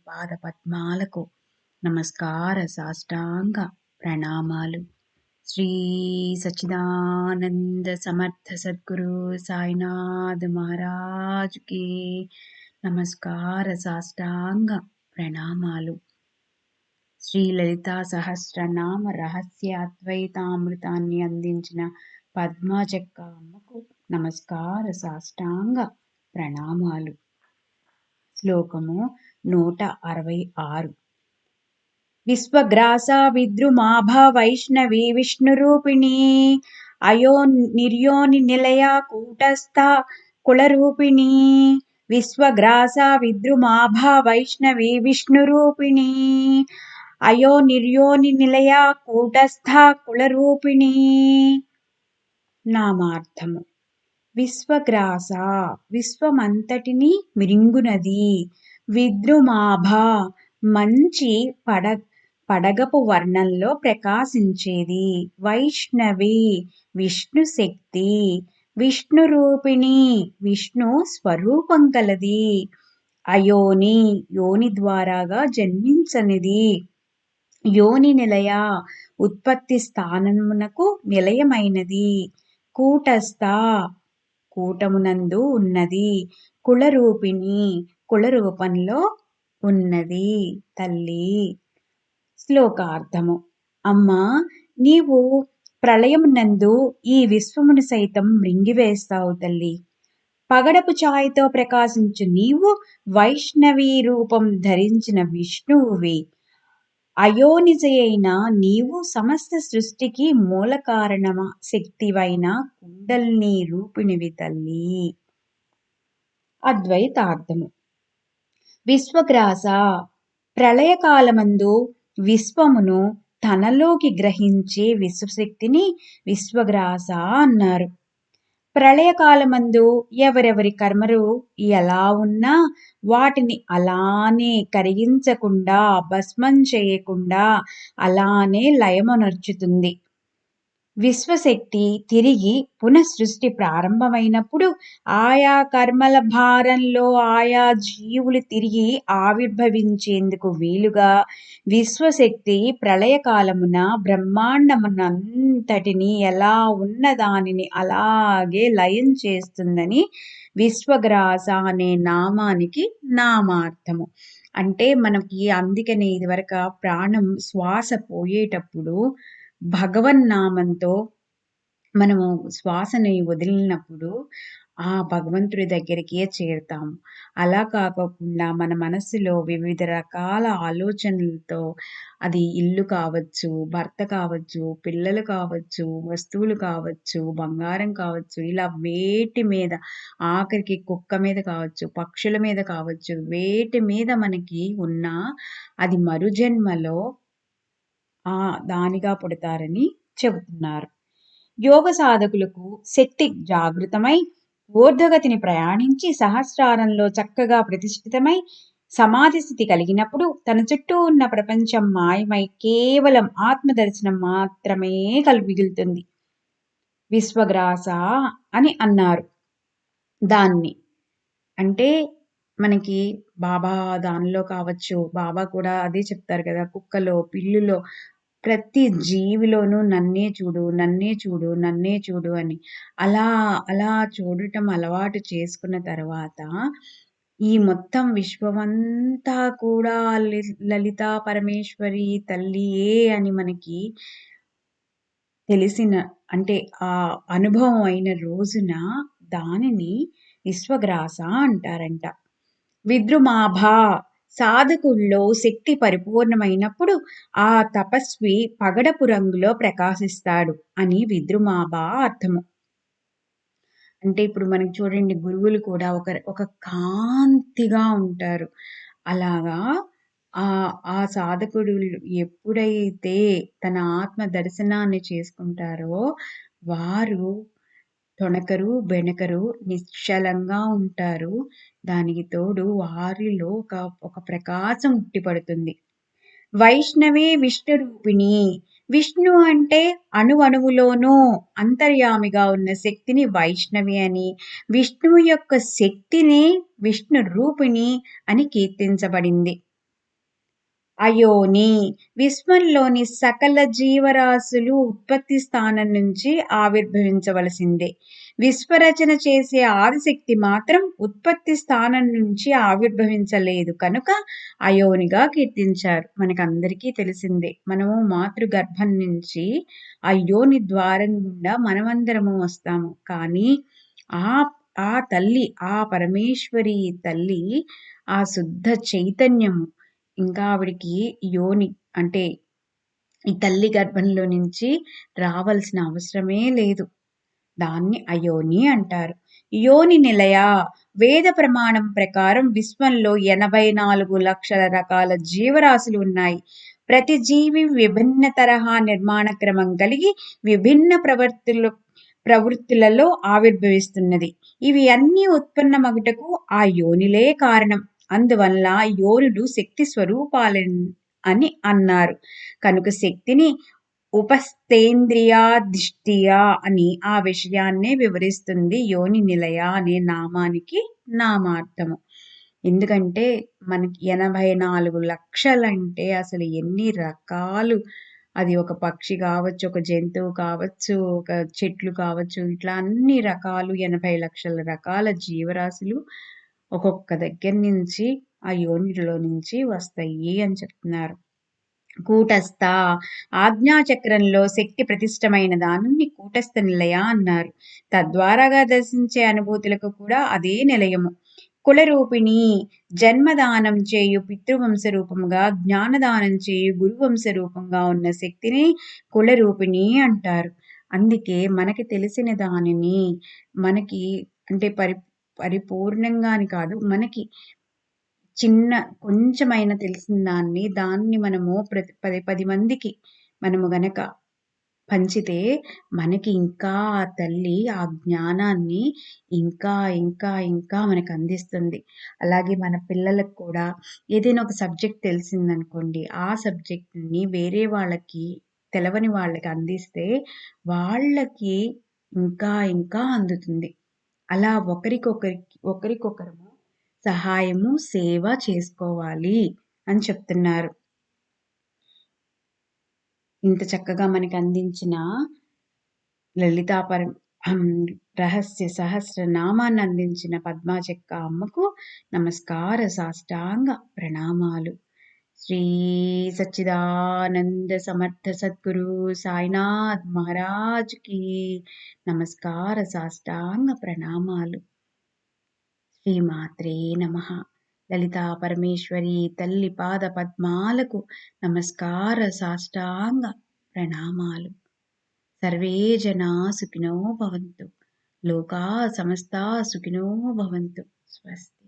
పాద పద్మాలకు నమస్కార సాష్టాంగ ప్రణామాలు. శ్రీ సచ్చిదానంద సమర్థ సద్గురు సాయినాథ్ మహారాజుకి నమస్కార సాష్టాంగ ప్రణామాలు. శ్రీ లలితా సహస్రనామ రహస్య అద్వైతామృతాన్ని అందించిన పద్మాచక్క అమ్మకు నమస్కార సాష్టాంగ ప్రణామాలు. శ్లోకము 166. విశ్వగ్రాస విద్రుమాభ వైష్ణవి విష్ణురూపిణి అయో నిర్యోని నిలయ కూటస్థ కులరూపిణి. విశ్వగ్రాస విద్రుమాభ వైష్ణవి విష్ణురూపిణి అయో నిర్యోని నిలయ కూటస్థ కులరూపిణి. నామార్థము. విశ్వగ్రాస విశ్వమంతటిని మిరింగునది. విద్రుమాభ మంచి పడగపు వర్ణంలో ప్రకాశించేది. వైష్ణవి విష్ణు శక్తి. విష్ణురూపిణి విష్ణు స్వరూపం కలది. అయోని యోని ద్వారాగా జన్మించనిది. యోని నిలయ ఉత్పత్తి స్థానమునకు నిలయమైనది. కూటస్థ కూటమునందు ఉన్నది. కులరూపిణి కులరూపంలో ఉన్నది తల్లి. శ్లోకార్థము. అమ్మా, నీవు ప్రళయమునందు ఈ విశ్వమును సైతం మృంగివేస్తావు తల్లి. పగడపు ఛాయతో ప్రకాశించు నీవు వైష్ణవీ రూపం ధరించిన విష్ణువువి. అయోనిజయైన నీవు సమస్త సృష్టికి మూల కారణమ శక్తివైన కుండలిని రూపిణివి తల్లి. అద్వైతార్థము. విశ్వగ్రాస ప్రళయకాలమందు విశ్వమును తనలోకి గ్రహించే విశ్వశక్తిని విశ్వగ్రాస అన్నారు. ప్రళయకాలమందు ఎవరెవరి కర్మలు ఎలా ఉన్నా వాటిని అలానే కరిగించకుండా భస్మం చేయకుండా అలానే లయమునర్చుతుంది. విశ్వశక్తి తిరిగి పునఃసృష్టి ప్రారంభమైనప్పుడు ఆయా కర్మల భారంలో ఆయా జీవులు తిరిగి ఆవిర్భవించేందుకు వీలుగా విశ్వశక్తి ప్రళయకాలమున బ్రహ్మాండమునంతటిని ఎలా ఉన్న దానిని అలాగే లయం చేస్తుందని విశ్వగ్రాస అనే నామానికి నామార్థము. అంటే మనకి అందుకనే ఇదివరకు ప్రాణం శ్వాస పోయేటప్పుడు భగవన్నామంతో మనము శ్వాసని వదిలినప్పుడు ఆ భగవంతుడి దగ్గరికి చేరుతాము. అలా కాకుండా మన మనస్సులో వివిధ రకాల ఆలోచనలతో, అది ఇల్లు కావచ్చు, భర్త కావచ్చు, పిల్లలు కావచ్చు, వస్తువులు కావచ్చు, బంగారం కావచ్చు, ఇలా వేటి మీద, ఆఖరికి కుక్క మీద కావచ్చు, పక్షుల మీద కావచ్చు, వేటి మీద మనకి ఉన్నా అది మరుజన్మలో దానిగా పుడతారని చెబుతున్నారు. యోగ సాధకులకు శక్తి జాగృతమై ఊర్ధ్వగతిని ప్రయాణించి సహస్రారంలో చక్కగా ప్రతిష్ఠితమై సమాధి స్థితి కలిగినప్పుడు తన చుట్టూ ఉన్న ప్రపంచం మాయమై కేవలం ఆత్మదర్శనం మాత్రమే మిగులుతుంది. విశ్వగ్రాస అని అన్నారు దాన్ని. అంటే మనకి బాబా దానిలో కావచ్చు, బాబా కూడా అదే చెప్తారు కదా, కుక్కలో, పిల్లులో, ప్రతి జీవిలోనూ నన్నే చూడు, నన్నే చూడు, నన్నే చూడు అని. అలా అలా చూడటం అలవాటు చేసుకున్న తర్వాత ఈ మొత్తం విశ్వమంతా కూడా లలితా పరమేశ్వరి తల్లియే అని మనకి తెలిసిన, అంటే ఆ అనుభవం అయిన రోజున దానిని విశ్వగ్రాస అంటారంట. విద్రుమాభ సాధకుల్లో శక్తి పరిపూర్ణమైనప్పుడు ఆ తపస్వి పగడపు రంగులో ప్రకాశిస్తాడు అని విద్రుమాభ అర్థము. అంటే ఇప్పుడు మనకి చూడండి, గురువులు కూడా ఒక కాంతిగా ఉంటారు. అలాగా ఆ సాధకుడు ఎప్పుడైతే తన ఆత్మ దర్శనాన్ని చేసుకుంటారో వారు తొణకరు, బెణకరు, నిశ్చలంగా ఉంటారు. దానికి తోడు వారిలో ఒక ప్రకాశం ఉట్టిపడుతుంది. వైష్ణవి విష్ణు రూపిణి. విష్ణు అంటే అణువణువులోనూ అంతర్యామిగా ఉన్న శక్తిని వైష్ణవి అని, విష్ణువు యొక్క శక్తిని విష్ణు రూపిణి అని కీర్తించబడింది. అయోని విశ్వంలోని సకల జీవరాశులు ఉత్పత్తి స్థానం నుంచి ఆవిర్భవించవలసిందే. విశ్వరచన చేసే ఆదిశక్తి మాత్రం ఉత్పత్తి స్థానం నుంచి ఆవిర్భవించలేదు కనుక అయోనిగా కీర్తించారు. మనకందరికీ తెలిసిందే. మనము మాతృగర్భం నుంచి ఆ యోని ద్వారం గుండా మనమందరము వస్తాము. కానీ ఆ ఆ తల్లి, ఆ పరమేశ్వరి తల్లి, ఆ శుద్ధ చైతన్యము ఇంకా ఆవిడికి యోని అంటే ఈ తల్లి గర్భంలో నుంచి రావాల్సిన అవసరమే లేదు. దాన్ని అయోని అంటారు. యోని నిలయ వేద ప్రమాణం ప్రకారం విశ్వంలో 84 లక్షల రకాల జీవరాశులు ఉన్నాయి. ప్రతి జీవి విభిన్న తరహా నిర్మాణ క్రమం కలిగి విభిన్న ప్రవృత్తులలో ఆవిర్భవిస్తున్నది. ఇవి అన్నీ ఉత్పన్నమగుటకు ఆ యోనిలే కారణం. అందువల్ల యోనులు శక్తి స్వరూపాలని అన్నారు. కనుక శక్తిని ఉపస్థేంద్రియాధిష్ఠియ అని ఆ విషయాన్నే వివరిస్తుంది యోని నిలయ అనే నామానికి నామార్థము. ఎందుకంటే మనకి 84 లక్షలంటే అసలు ఎన్ని రకాలు, అది ఒక పక్షి కావచ్చు, ఒక జంతువు కావచ్చు, ఒక చెట్లు కావచ్చు, ఇట్లా అన్ని రకాలు 80 లక్షల రకాల జీవరాశులు ఒక్కొక్క దగ్గర నుంచి ఆ యోనిలో నుంచి వస్తాయి అని చెప్తున్నారు. కూటస్థ ఆజ్ఞాచక్రంలో శక్తి ప్రతిష్టమైన దానిని కూటస్థ నిలయ అన్నారు. తద్వారాగా దర్శించే అనుభూతులకు కూడా అదే నిలయము. కులరూపిణి జన్మదానం చేయు పితృవంశ రూపంగా, జ్ఞానదానం చేయు గురువంశ రూపంగా ఉన్న శక్తిని కులరూపిణి అంటారు. అందుకే మనకి తెలిసిన దానిని మనకి అంటే పరిపూర్ణంగా అని కాదు, మనకి చిన్న కొంచెమైనా తెలిసిన దాన్ని మనము పది మందికి మనము గనక పంచితే మనకి ఇంకా ఆ తల్లి ఆ జ్ఞానాన్ని ఇంకా ఇంకా ఇంకా మనకు అందిస్తుంది. అలాగే మన పిల్లలకు కూడా ఏదైనా ఒక సబ్జెక్ట్ తెలిసిందనుకోండి, ఆ సబ్జెక్ట్‌ని వేరే వాళ్ళకి తెలవని వాళ్ళకి అందిస్తే వాళ్ళకి ఇంకా ఇంకా అందుతుంది. అలా ఒకరికొకరము సహాయము, సేవ చేసుకోవాలి అని చెప్తున్నారు. ఇంత చక్కగా మనకి అందించిన లలితాపరం రహస్య సహస్ర నామాన్ని అందించిన పద్మాచెక్క అమ్మకు నమస్కార సాష్టాంగ ప్రణామాలు. శ్రీ సచ్చిదానంద సమర్థ సద్గురు సాయినాథ్ మహారాజ్ కి నమస్కార సాష్టాంగ ప్రణామాలు. శ్రీమాత్రే నమః. లలితా పరమేశ్వరి తల్లి పాద పద్మాలకు నమస్కార సాష్టాంగ ప్రణామాలు. సర్వే జనా సుఖినో భవంతు. లోకా సమస్తా సుఖినో భవంతు. స్వస్తి.